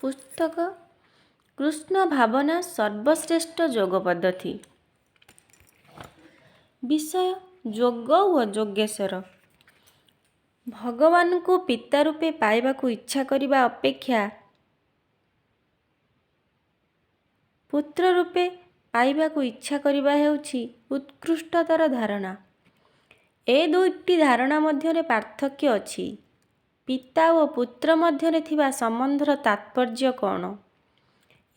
पुस्तक कृष्ण भावना सर्वश्रेष्ठ जोग पद्धति। विषय जोग व जोगेश्वर। भगवान को पिता रूपे पाइबा को इच्छा करिबा अपेक्षा पुत्र रूपे पाइबा को इच्छा करिबा हेउछि उत्कृष्टतर धारणा। ए दुईटी धारणा मध्यरे पार्थक्य अछि। पिता व पुत्र मध्यरे थिबा संबंधर तात्पर्य कौन?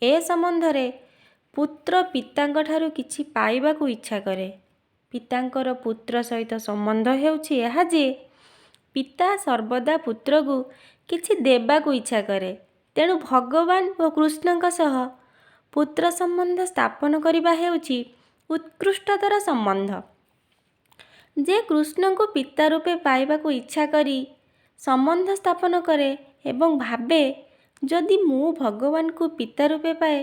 ए संबंधरे पुत्र पिताଙ୍କ ठाରୁ କିଛି ପାଇବାକୁ ଇଚ୍ଛା କରେ। ପିତାଙ୍କର ପୁତ୍ର ସହିତ ସମ୍ବନ୍ଧ ହେଉଛି ଏହା ଯେ ପିତା ସର୍ବଦା ପୁତ୍ରକୁ କିଛି ଦେବାକୁ ଇଚ୍ଛା କରେ। ତେଣୁ ଭଗବାନ ଓ କୃଷ୍ଣଙ୍କ ସହ ପୁତ୍ର ସମ୍ବନ୍ଧ ସ୍ଥାପନ କରିବା ହେଉଛି ଉତ୍କୃଷ୍ଟତର ସମ୍ବନ୍ଧ। ଯେ କୃଷ୍ଣଙ୍କୁ ପିତା ରୂପେ ପାଇବାକୁ ଇଚ୍ଛା କରି ସମ୍ବନ୍ଧ ସ୍ଥାପନ କରେ ଏବଂ ଭାବେ ଯଦି ମୁଁ ଭଗବାନଙ୍କୁ ପିତା ରୂପେ ପାଏ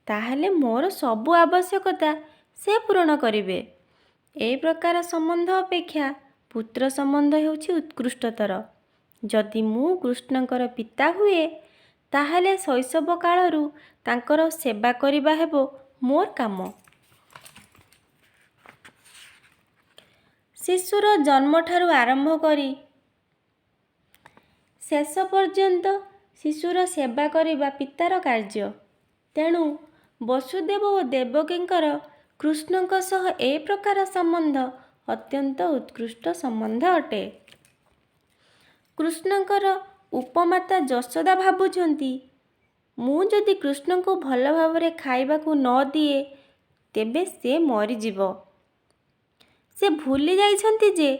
ତାହେଲେ ମୋର ସବୁ ଆବଶ୍ୟକତା ସେ ପୂରଣ କରିବେ। ଏ ପ୍ରକାର ସମ୍ବନ୍ଧ ଅପେକ୍ଷା ପୁତ୍ର ସମ୍ବନ୍ଧ ହେଉଛି ଉତ୍କୃଷ୍ଟତର। ଯଦି ମୁଁ କୃଷ୍ଣଙ୍କର ପିତା ହୁଏ ତାହେଲେ ଶୈଶବ କାଳରୁ ତାଙ୍କର ସେବା କରିବା ହେବ ମୋର କାମ। ଶିଶୁର ଜନ୍ମଠାରୁ ଆରମ୍ଭ କରି ଶେଷ ପର୍ଯ୍ୟନ୍ତ ଶିଶୁର ସେବା କରିବା ପିତାର କାର୍ଯ୍ୟ। ତେଣୁ ବସୁଦେବ ଓ ଦେବକୀଙ୍କର କୃଷ୍ଣଙ୍କ ସହ ଏ ପ୍ରକାର ସମ୍ବନ୍ଧ ଅତ୍ୟନ୍ତ ଉତ୍କୃଷ୍ଟ ସମ୍ବନ୍ଧ ଅଟେ। କୃଷ୍ଣଙ୍କର ଉପମାତା ଯଶୋଦା ଭାବୁଛନ୍ତି ମୁଁ ଯଦି କୃଷ୍ଣଙ୍କୁ ଭଲ ଭାବରେ ଖାଇବାକୁ ନ ଦିଏ ତେବେ ସେ ମରିଯିବ। ସେ ଭୁଲି ଯାଇଛନ୍ତି ଯେ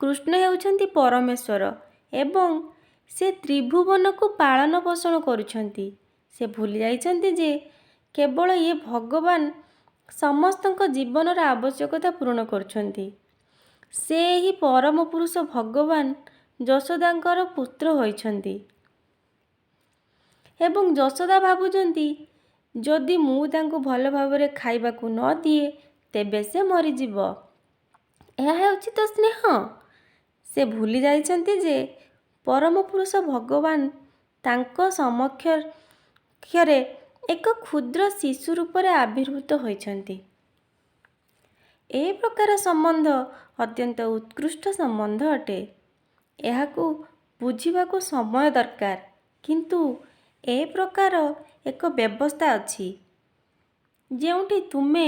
କୃଷ୍ଣ ହେଉଛନ୍ତି ପରମେଶ୍ୱର ଏବଂ ସେ ତ୍ରିଭୁବନକୁ ପାଳନ ପୋଷଣ କରୁଛନ୍ତି। ସେ ଭୁଲି ଯାଇଛନ୍ତି ଯେ କେବଳ ଇଏ ଭଗବାନ ସମସ୍ତଙ୍କ ଜୀବନର ଆବଶ୍ୟକତା ପୂରଣ କରୁଛନ୍ତି। ସେ ଏହି ପରମ ପୁରୁଷ ଭଗବାନ ଯଶୋଦାଙ୍କର ପୁତ୍ର ହୋଇଛନ୍ତି ଏବଂ ଯଶୋଦା ଭାବୁଛନ୍ତି ଯଦି ମୁଁ ତାଙ୍କୁ ଭଲ ଭାବରେ ଖାଇବାକୁ ନ ଦିଏ ତେବେ ସେ ମରିଯିବ। ଏହା ହେଉଛି ତ ସ୍ନେହ। ସେ ଭୁଲି ଯାଇଛନ୍ତି ଯେ ପରମ ପୁରୁଷ ଭଗବାନ ତାଙ୍କ ସମକ୍ଷରେ ଏକ କ୍ଷୁଦ୍ର ଶିଶୁ ରୂପରେ ଆବିର୍ଭୂତ ହୋଇଛନ୍ତି। ଏ ପ୍ରକାର ସମ୍ବନ୍ଧ ଅତ୍ୟନ୍ତ ଉତ୍କୃଷ୍ଟ ସମ୍ବନ୍ଧ ଅଟେ। ଏହାକୁ ବୁଝିବାକୁ ସମୟ ଦରକାର। କିନ୍ତୁ ଏ ପ୍ରକାର ଏକ ବ୍ୟବସ୍ଥା ଅଛି ଯେଉଁଠି ତୁମେ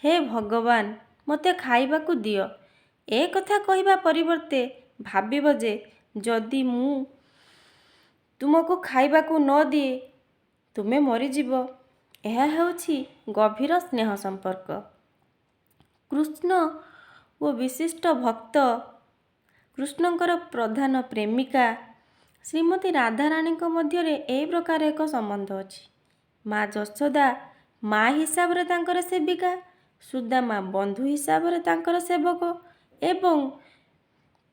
ହେ ଭଗବାନ ମୋତେ ଖାଇବାକୁ ଦିଅ ଏ କଥା କହିବା ପରିବର୍ତ୍ତେ ଭାବିବ ଯେ ଯଦି ମୁଁ ତୁମକୁ ଖାଇବାକୁ ନ ଦିଏ ତୁମେ ମରିଯିବ। ଏହା ହେଉଛି ଗଭୀର ସ୍ନେହ ସମ୍ପର୍କ। କୃଷ୍ଣ ଓ ବିଶିଷ୍ଟ ଭକ୍ତ କୃଷ୍ଣଙ୍କର ପ୍ରଧାନ ପ୍ରେମିକା ଶ୍ରୀମତୀ ରାଧାରାଣୀଙ୍କ ମଧ୍ୟରେ ଏହି ପ୍ରକାର ଏକ ସମ୍ବନ୍ଧ ଅଛି। ମା ଯଶୋଦା ମା ହିସାବରେ ତାଙ୍କର ସେବିକା, ସୁଦାମା ବନ୍ଧୁ ହିସାବରେ ତାଙ୍କର ସେବକ ଏବଂ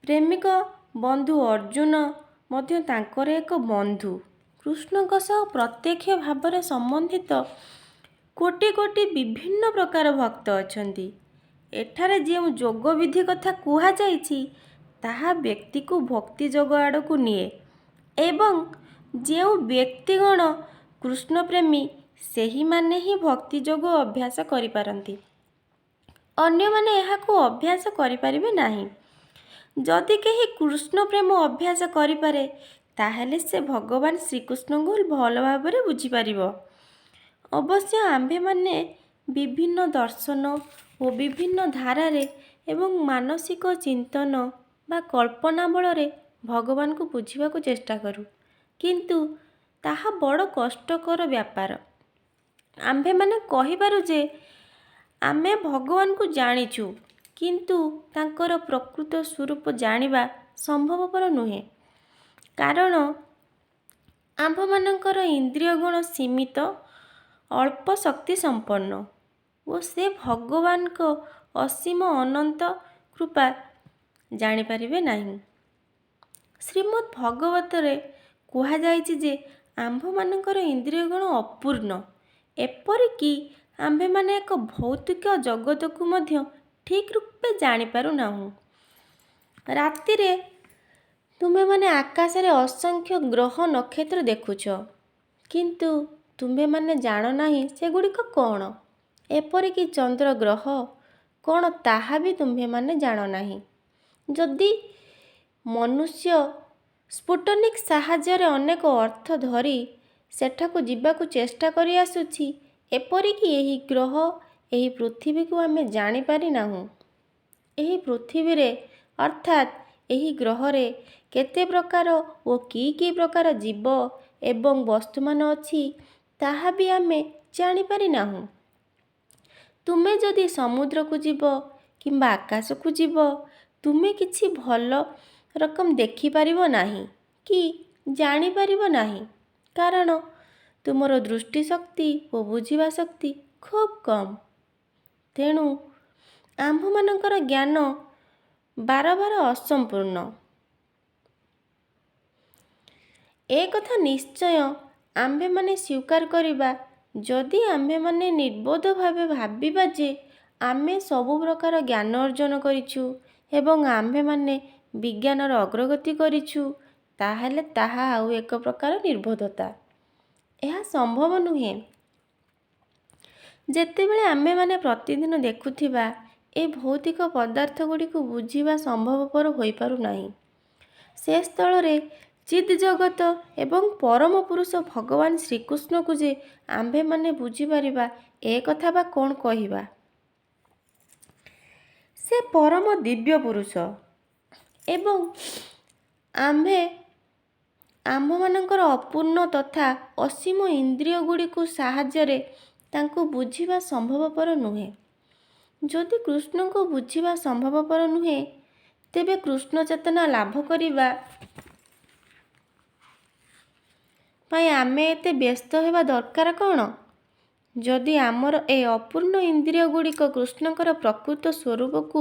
ପ୍ରେମିକ ବନ୍ଧୁ ଅର୍ଜୁନ ମଧ୍ୟ ତାଙ୍କର ଏକ ବନ୍ଧୁ। କୃଷ୍ଣଙ୍କ ସହ ପ୍ରତ୍ୟକ୍ଷ ଭାବରେ ସମ୍ବନ୍ଧିତ କୋଟି କୋଟି ବିଭିନ୍ନ ପ୍ରକାର ଭକ୍ତ ଅଛନ୍ତି। ଏଠାରେ ଯେଉଁ ଯୋଗ ବିଧି କଥା କୁହାଯାଇଛି ତାହା ବ୍ୟକ୍ତିକୁ ଭକ୍ତି ଯୋଗ ଆଡ଼କୁ ନିଏ ଏବଂ ଯେଉଁ ବ୍ୟକ୍ତିଗଣ କୃଷ୍ଣପ୍ରେମୀ ସେହିମାନେ ହିଁ ଭକ୍ତି ଯୋଗ ଅଭ୍ୟାସ କରିପାରନ୍ତି। ଅନ୍ୟମାନେ ଏହାକୁ ଅଭ୍ୟାସ କରିପାରିବେ ନାହିଁ। ଯଦି କେହି କୃଷ୍ଣ ପ୍ରେମ ଅଭ୍ୟାସ କରିପାରେ ତାହେଲେ ସେ ଭଗବାନ ଶ୍ରୀକୃଷ୍ଣଙ୍କୁ ଭଲ ଭାବରେ ବୁଝିପାରିବ। ଅବଶ୍ୟ ଆମ୍ଭେମାନେ ବିଭିନ୍ନ ଦର୍ଶନ ଓ ବିଭିନ୍ନ ଧାରାରେ ଏବଂ ମାନସିକ ଚିନ୍ତନ ବା କଳ୍ପନା ବଳରେ ଭଗବାନଙ୍କୁ ବୁଝିବାକୁ ଚେଷ୍ଟା କରୁ କିନ୍ତୁ ତାହା ବଡ଼ କଷ୍ଟକର ବ୍ୟାପାର। ଆମ୍ଭେମାନେ କହିପାରୁ ଯେ ଆମେ ଭଗବାନଙ୍କୁ ଜାଣିଛୁ କିନ୍ତୁ ତାଙ୍କର ପ୍ରକୃତ ସ୍ୱରୂପ ଜାଣିବା ସମ୍ଭବପର ନୁହେଁ କାରଣ ଆମ୍ଭମାନଙ୍କର ଇନ୍ଦ୍ରିୟଗଣ ସୀମିତ ଅଳ୍ପ ଶକ୍ତି ସମ୍ପନ୍ନ ଓ ସେ ଭଗବାନଙ୍କ ଅସୀମ ଅନନ୍ତ କୃପା ଜାଣିପାରିବେ ନାହିଁ। ଶ୍ରୀମଦ୍ ଭଗବତରେ କୁହାଯାଇଛି ଯେ ଆମ୍ଭମାନଙ୍କର ଇନ୍ଦ୍ରିୟଗଣ ଅପୂର୍ଣ୍ଣ ଏପରିକି ଆମ୍ଭେମାନେ ଏକ ଭୌତିକ ଜଗତକୁ ମଧ୍ୟ ଠିକ୍ ରୂପେ ଜାଣିପାରୁନାହୁଁ। ରାତିରେ ତୁମେମାନେ ଆକାଶରେ ଅସଂଖ୍ୟ ଗ୍ରହ ନକ୍ଷତ୍ର ଦେଖୁଛ କିନ୍ତୁ ତୁମ୍ଭେମାନେ ଜାଣ ନାହିଁ ସେଗୁଡ଼ିକ କ'ଣ। ଏପରିକି ଚନ୍ଦ୍ର ଗ୍ରହ କ'ଣ ତାହା ବି ତୁମ୍ଭେମାନେ ଜାଣ ନାହିଁ। ଯଦି ମନୁଷ୍ୟ ସ୍ପୁଟନିକ୍ ସାହାଯ୍ୟରେ ଅନେକ ଅର୍ଥ ଧରି ସେଠାକୁ ଯିବାକୁ ଚେଷ୍ଟା କରି ଆସୁଛି, ଏପରିକି ଏହି ଗ୍ରହ, ଏହି ପୃଥିବୀକୁ ଆମେ ଜାଣିପାରି ନାହୁଁ। ଏହି ପୃଥିବୀରେ ଅର୍ଥାତ୍ ଏହି ଗ୍ରହରେ କେତେ ପ୍ରକାର ଓ କି ପ୍ରକାର ଜୀବ ଏବଂ ବସ୍ତୁମାନ ଅଛି ତାହା ବି ଆମେ ଜାଣିପାରି ନାହୁଁ। ତୁମେ ଯଦି ସମୁଦ୍ରକୁ ଯିବ କିମ୍ବା ଆକାଶକୁ ଯିବ, ତୁମେ କିଛି ଭଲ ରକମ ଦେଖିପାରିବ ନାହିଁ କି ଜାଣିପାରିବ ନାହିଁ, କାରଣ ତୁମର ଦୃଷ୍ଟିଶକ୍ତି ଓ ବୁଝିବା ଶକ୍ତି ଖୁବ୍ କମ୍। ତେଣୁ ଆମ୍ଭମାନଙ୍କର ଜ୍ଞାନ ବାରବାର ଅସମ୍ପୂର୍ଣ୍ଣ। ଏ କଥା ନିଶ୍ଚୟ ଆମ୍ଭେମାନେ ସ୍ୱୀକାର କରିବା ଯଦି ଆମ୍ଭେମାନେ ନିର୍ବୋଧ ଭାବେ ଭାବିବା ଯେ ଆମେ ସବୁ ପ୍ରକାର ଜ୍ଞାନ ଅର୍ଜନ କରିଛୁ ଏବଂ ଆମ୍ଭେମାନେ ବିଜ୍ଞାନର ଅଗ୍ରଗତି କରିଛୁ, ତାହେଲେ ତାହା ଆଉ ଏକ ପ୍ରକାର ନିର୍ବୋଧତା। ଏହା ସମ୍ଭବ ନୁହେଁ। ଯେତେବେଳେ ଆମ୍ଭେମାନେ ପ୍ରତିଦିନ ଦେଖୁଥିବା ଏ ଭୌତିକ ପଦାର୍ଥ ଗୁଡ଼ିକୁ ବୁଝିବା ସମ୍ଭବପର ହୋଇପାରୁନାହିଁ, ସେ ସ୍ଥଳରେ ଚିତ୍ ଜଗତ ଏବଂ ପରମ ପୁରୁଷ ଭଗବାନ ଶ୍ରୀକୃଷ୍ଣକୁ ଯେ ଆମ୍ଭେମାନେ ବୁଝିପାରିବା, ଏ କଥା ବା କ'ଣ କହିବା। ସେ ପରମ ଦିବ୍ୟ ପୁରୁଷ ଏବଂ ଆମ୍ଭମାନଙ୍କର ଅପୂର୍ଣ୍ଣ ତଥା ଅସୀମ ଇନ୍ଦ୍ରିୟ ଗୁଡ଼ିକୁ ସାହାଯ୍ୟରେ ତାଙ୍କୁ ବୁଝିବା ସମ୍ଭବପର ନୁହେଁ। ଯଦି କୃଷ୍ଣଙ୍କୁ ବୁଝିବା ସମ୍ଭବପର ନୁହେଁ, ତେବେ କୃଷ୍ଣ ଚେତନା ଲାଭ କରିବା ପାଇଁ ଆମେ ଏତେ ବ୍ୟସ୍ତ ହେବା ଦରକାର କ'ଣ? ଯଦି ଆମର ଏ ଅପୂର୍ଣ୍ଣ ଇନ୍ଦ୍ରିୟ ଗୁଡ଼ିକ କୃଷ୍ଣଙ୍କର ପ୍ରକୃତ ସ୍ୱରୂପକୁ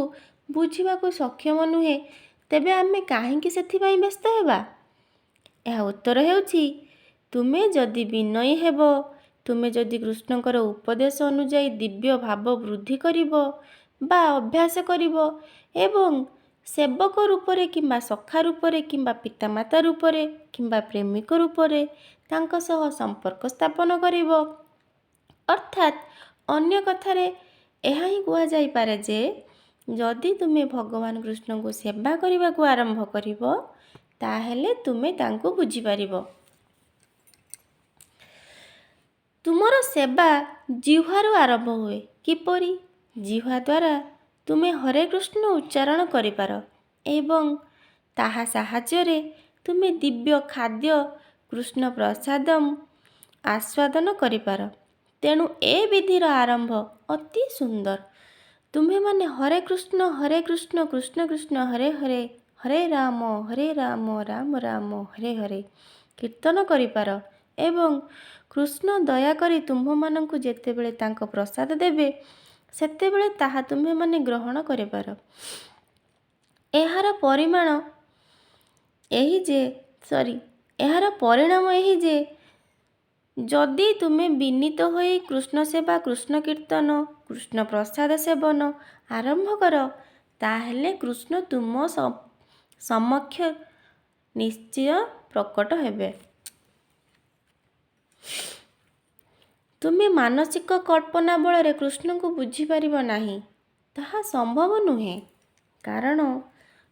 ବୁଝିବାକୁ ସକ୍ଷମ ନୁହେଁ, ତେବେ ଆମେ କାହିଁକି ସେଥିପାଇଁ ବ୍ୟସ୍ତ ହେବା? ଏହା ଉତ୍ତର ହେଉଛି, ତୁମେ ଯଦି ବିନୟୀ ହେବ, ତୁମେ ଯଦି କୃଷ୍ଣଙ୍କର ଉପଦେଶ ଅନୁଯାୟୀ ଦିବ୍ୟ ଭାବ ବୃଦ୍ଧି କରିବ ବା ଅଭ୍ୟାସ କରିବ ଏବଂ ସେବକ ରୂପରେ କିମ୍ବା ସଖା ରୂପରେ କିମ୍ବା ପିତାମାତା ରୂପରେ କିମ୍ବା ପ୍ରେମିକ ରୂପରେ ତାଙ୍କ ସହ ସମ୍ପର୍କ ସ୍ଥାପନ କରିବ, ଅର୍ଥାତ୍ ଅନ୍ୟ କଥାରେ ଏହା ହିଁ କୁହାଯାଇପାରେ ଯେ ଯଦି ତୁମେ ଭଗବାନ କୃଷ୍ଣଙ୍କୁ ସେବା କରିବାକୁ ଆରମ୍ଭ କରିବ, ତାହେଲେ ତୁମେ ତାଙ୍କୁ ବୁଝିପାରିବ। ତୁମର ସେବା ଜିହ୍ୱାରୁ ଆରମ୍ଭ ହୁଏ। କିପରି? ଜିହ୍ୱା ଦ୍ୱାରା ତୁମେ ହରେ କୃଷ୍ଣ ଉଚ୍ଚାରଣ କରିପାର ଏବଂ ତାହା ସାହାଯ୍ୟରେ ତୁମେ ଦିବ୍ୟ ଖାଦ୍ୟ କୃଷ୍ଣ ପ୍ରସାଦମ୍ ଆସ୍ୱାଦନ କରିପାର। ତେଣୁ ଏ ବିଧିର ଆରମ୍ଭ ଅତି ସୁନ୍ଦର। ତୁମ୍ଭେମାନେ ହରେ କୃଷ୍ଣ କୃଷ୍ଣ କୃଷ୍ଣ ହରେ ହରେ, ହରେ ରାମ ରାମ ରାମ ହରେ ହରେ କୀର୍ତ୍ତନ କରିପାର ଏବଂ କୃଷ୍ଣ ଦୟାକରି ତୁମ୍ଭମାନଙ୍କୁ ଯେତେବେଳେ ତାଙ୍କ ପ୍ରସାଦ ଦେବେ, ସେତେବେଳେ ତାହା ତୁମ୍ଭେମାନେ ଗ୍ରହଣ କରିପାର। ଏହାର ପରିଣାମ ଏହି ଯେ ଯଦି ତୁମେ ବିନୀତ ହୋଇ କୃଷ୍ଣ ସେବା, କୃଷ୍ଣ କୀର୍ତ୍ତନ, କୃଷ୍ଣ ପ୍ରସାଦ ସେବନ ଆରମ୍ଭ କର, ତାହେଲେ କୃଷ୍ଣ ତୁମ ସମକ୍ଷ ନିଶ୍ଚୟ ପ୍ରକଟ ହେବେ। ତୁମେ ମାନସିକ କଳ୍ପନା ବଳରେ କୃଷ୍ଣଙ୍କୁ ବୁଝିପାରିବ ନାହିଁ, ତାହା ସମ୍ଭବ ନୁହେଁ, କାରଣ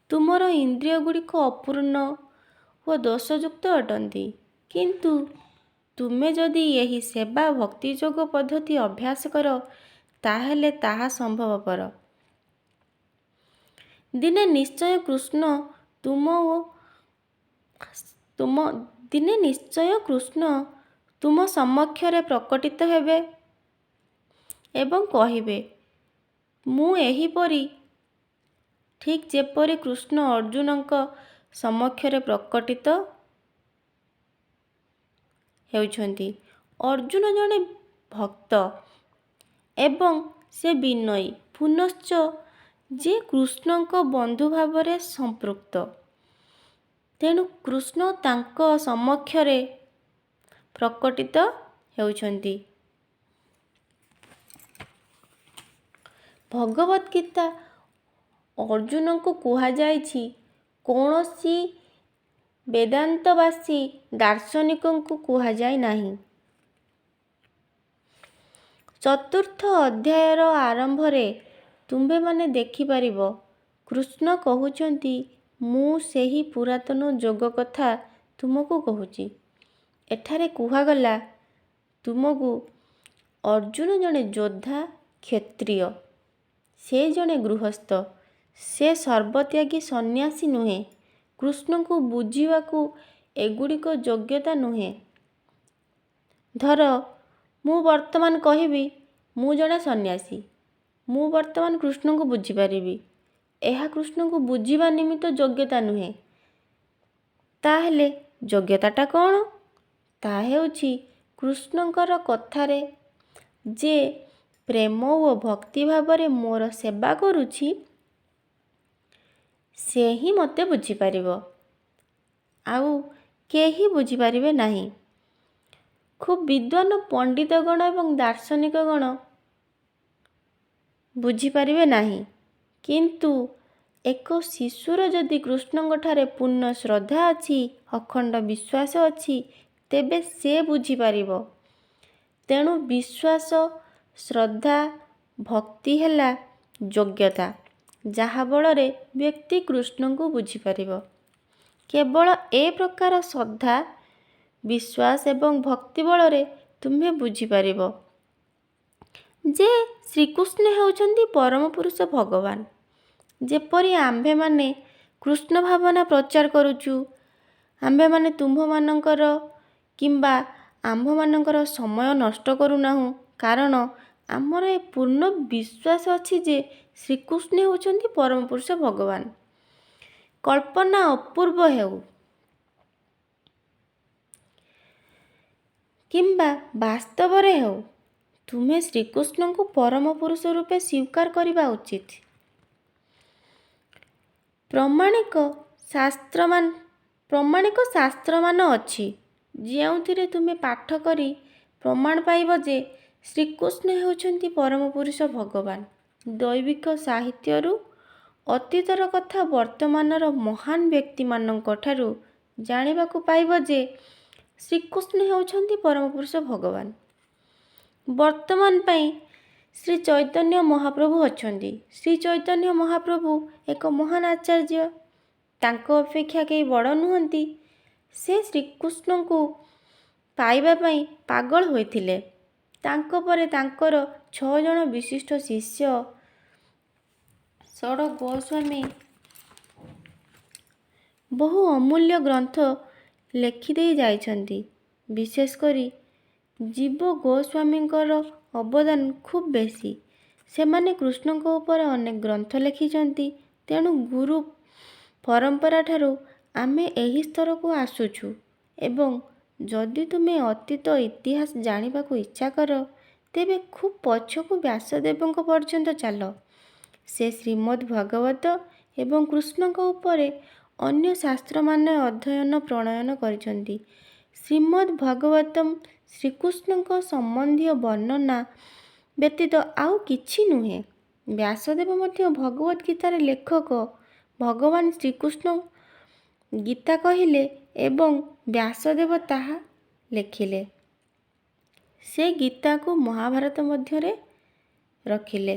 ତୁମର ଇନ୍ଦ୍ରିୟ ଗୁଡ଼ିକ ଅପୂର୍ଣ୍ଣ ଓ ଦୋଷଯୁକ୍ତ ଅଟନ୍ତି। କିନ୍ତୁ ତୁମେ ଯଦି ଏହି ସେବା ଭକ୍ତିଯୋଗ ପଦ୍ଧତି ଅଭ୍ୟାସ କର, ତାହେଲେ ତାହା ସମ୍ଭବପର। ଦିନେ ନିଶ୍ଚୟ କୃଷ୍ଣ ତୁମ ସମକ୍ଷରେ ପ୍ରକଟିତ ହେବେ ଏବଂ କହିବେ, ମୁଁ ଏହିପରି, ଠିକ୍ ଯେପରି କୃଷ୍ଣ ଅର୍ଜୁନଙ୍କ ସମକ୍ଷରେ ପ୍ରକଟିତ ହେଉଛନ୍ତି। ଅର୍ଜୁନ ଜଣେ ଭକ୍ତ ଏବଂ ସେ ବିନୟୀ, ପୁନଶ୍ଚ ଯେ କୃଷ୍ଣଙ୍କ ବନ୍ଧୁ ଭାବରେ ସମ୍ପୃକ୍ତ। ତେଣୁ କୃଷ୍ଣ ତାଙ୍କ ସମକ୍ଷରେ ପ୍ରକଟିତ ହେଉଛନ୍ତି। ଭଗବଦ୍ ଗୀତା ଅର୍ଜୁନଙ୍କୁ କୁହାଯାଇଛି, କୌଣସି ବେଦାନ୍ତବାସୀ ଦାର୍ଶନିକଙ୍କୁ କୁହାଯାଇ ନାହିଁ। ଚତୁର୍ଥ ଅଧ୍ୟାୟର ଆରମ୍ଭରେ ତୁମ୍ଭେମାନେ ଦେଖିପାରିବ କୃଷ୍ଣ କହୁଛନ୍ତି, ମୁଁ ସେହି ପୁରାତନ ଯୋଗ କଥା ତୁମକୁ କହୁଛି। ଏଠାରେ କୁହାଗଲା, ତୁମକୁ ଅର୍ଜୁନ ଜଣେ ଯୋଦ୍ଧା କ୍ଷତ୍ରିୟ, ସେ ଜଣେ ଗୃହସ୍ଥ, ସେ ସର୍ବତ୍ୟାଗୀ ସନ୍ନ୍ୟାସୀ ନୁହେଁ। କୃଷ୍ଣଙ୍କୁ ବୁଝିବାକୁ ଏଗୁଡ଼ିକ ଯୋଗ୍ୟତା ନୁହେଁ। ଧର, ମୁଁ ବର୍ତ୍ତମାନ କହିବି, ମୁଁ ଜଣେ ସନ୍ନ୍ୟାସୀ, ମୁଁ ବର୍ତ୍ତମାନ କୃଷ୍ଣଙ୍କୁ ବୁଝିପାରିବି। ଏହା କୃଷ୍ଣଙ୍କୁ ବୁଝିବା ନିମିତ୍ତ ଯୋଗ୍ୟତା ନୁହେଁ। ତାହେଲେ ଯୋଗ୍ୟତାଟା କ'ଣ? ତାହା ହେଉଛି କୃଷ୍ଣଙ୍କର କଥାରେ ଯେ ପ୍ରେମ ଓ ଭକ୍ତି ଭାବରେ ମୋର ସେବା କରୁଛି, ସେ ହିଁ ମୋତେ ବୁଝିପାରିବ, ଆଉ କେହି ବୁଝିପାରିବେ ନାହିଁ। ଖୁବ୍ ବିଦ୍ୱାନ ପଣ୍ଡିତଗଣ ଏବଂ ଦାର୍ଶନିକଗଣ ବୁଝିପାରିବେ ନାହିଁ। କିନ୍ତୁ ଏକ ଶିଶୁର ଯଦି କୃଷ୍ଣଙ୍କଠାରେ ପୂର୍ଣ୍ଣ ଶ୍ରଦ୍ଧା ଅଛି, ଅଖଣ୍ଡ ବିଶ୍ୱାସ ଅଛି, ତେବେ ସେ ବୁଝିପାରିବ। ତେଣୁ ବିଶ୍ୱାସ, ଶ୍ରଦ୍ଧା, ଭକ୍ତି ହେଲା ଯୋଗ୍ୟତା, ଯାହା ବଳରେ ବ୍ୟକ୍ତି କୃଷ୍ଣଙ୍କୁ ବୁଝିପାରିବ। କେବଳ ଏ ପ୍ରକାର ଶ୍ରଦ୍ଧା, ବିଶ୍ୱାସ ଏବଂ ଭକ୍ତି ବଳରେ ତୁମ୍ଭେ ବୁଝିପାରିବ ଯେ ଶ୍ରୀକୃଷ୍ଣ ହେଉଛନ୍ତି ପରମ ପୁରୁଷ ଭଗବାନ। ଯେପରି ଆମ୍ଭେମାନେ କୃଷ୍ଣ ଭାବନା ପ୍ରଚାର କରୁଛୁ, ଆମ୍ଭେମାନେ ତୁମ୍ଭମାନଙ୍କର କିମ୍ବା ଆମ୍ଭମାନଙ୍କର ସମୟ ନଷ୍ଟ କରୁନାହୁଁ, କାରଣ ଆମର ଏ ପୂର୍ଣ୍ଣ ବିଶ୍ୱାସ ଅଛି ଯେ ଶ୍ରୀକୃଷ୍ଣ ହେଉଛନ୍ତି ପରମ ପୁରୁଷ ଭଗବାନ। କଳ୍ପନା ଅପୂର୍ବ ହେଉ କିମ୍ବା ବାସ୍ତବରେ ହେଉ, ତୁମେ ଶ୍ରୀକୃଷ୍ଣଙ୍କୁ ପରମ ପୁରୁଷ ରୂପେ ସ୍ୱୀକାର କରିବା ଉଚିତ। ପ୍ରମାଣିକ ଶାସ୍ତ୍ରମାନ ଅଛି, ଯେଉଁଥିରେ ତୁମେ ପାଠ କରି ପ୍ରମାଣ ପାଇବ ଯେ ଶ୍ରୀକୃଷ୍ଣ ହେଉଛନ୍ତି ପରମ ପୁରୁଷ ଭଗବାନ। ଦୈବିକ ସାହିତ୍ୟରୁ ଅତୀତର କଥା ବର୍ତ୍ତମାନର ମହାନ ବ୍ୟକ୍ତିମାନଙ୍କଠାରୁ ଜାଣିବାକୁ ପାଇବ ଯେ ଶ୍ରୀକୃଷ୍ଣ ହେଉଛନ୍ତି ପରମ ପୁରୁଷ ଭଗବାନ। ବର୍ତ୍ତମାନ ପାଇଁ ଶ୍ରୀ ଚୈତନ୍ୟ ମହାପ୍ରଭୁ ଅଛନ୍ତି। ଶ୍ରୀ ଚୈତନ୍ୟ ମହାପ୍ରଭୁ ଏକ ମହାନ ଆଚାର୍ଯ୍ୟ। ତାଙ୍କ ଅପେକ୍ଷା କେହି ବଡ଼ ନୁହନ୍ତି। ସେ ଶ୍ରୀକୃଷ୍ଣଙ୍କୁ ପାଇବା ପାଇଁ ପାଗଳ ହୋଇଥିଲେ। ତାଙ୍କ ପରେ ତାଙ୍କର 6 ଜଣ ବିଶିଷ୍ଟ ଶିଷ୍ୟ ଷୋଡ଼ ଗୋସ୍ୱାମୀ ବହୁ ଅମୂଲ୍ୟ ଗ୍ରନ୍ଥ ଲେଖିଦେଇ ଯାଇଛନ୍ତି। ବିଶେଷ କରି ଜୀବ ଗୋସ୍ୱାମୀଙ୍କର ଅବଦାନ ଖୁବ୍ ବେଶୀ। ସେମାନେ କୃଷ୍ଣଙ୍କ ଉପରେ ଅନେକ ଗ୍ରନ୍ଥ ଲେଖିଛନ୍ତି। ତେଣୁ ଗୁରୁ ପରମ୍ପରାଠାରୁ ଆମେ ଏହି ସ୍ତରକୁ ଆସୁଛୁ ଏବଂ ଯଦି ତୁମେ ଅତୀତ ଇତିହାସ ଜାଣିବାକୁ ଇଚ୍ଛା କର, ତେବେ ଖୁବ୍ ପଛକୁ ବ୍ୟାସଦେବଙ୍କ ପର୍ଯ୍ୟନ୍ତ ଚାଲ। ସେ ଶ୍ରୀମଦ୍ ଭାଗବତ ଏବଂ କୃଷ୍ଣଙ୍କ ଉପରେ ଅନ୍ୟ ଶାସ୍ତ୍ରମାନ ଅଧ୍ୟୟନ ପ୍ରଣୟନ କରିଛନ୍ତି। ଶ୍ରୀମଦ୍ ଭାଗବତମ୍ ଶ୍ରୀକୃଷ୍ଣଙ୍କ ସମ୍ବନ୍ଧୀୟ ବର୍ଣ୍ଣନା ବ୍ୟତୀତ ଆଉ କିଛି ନୁହେଁ। ବ୍ୟାସଦେବ ମଧ୍ୟ ଭଗବତ୍ ଗୀତାର ଲେଖକ। ଭଗବାନ ଶ୍ରୀକୃଷ୍ଣ ଗୀତା କହିଲେ ଏବଂ ବ୍ୟାସଦେବ ତାହା ଲେଖିଲେ। ସେ ଗୀତାକୁ ମହାଭାରତ ମଧ୍ୟରେ ରଖିଲେ।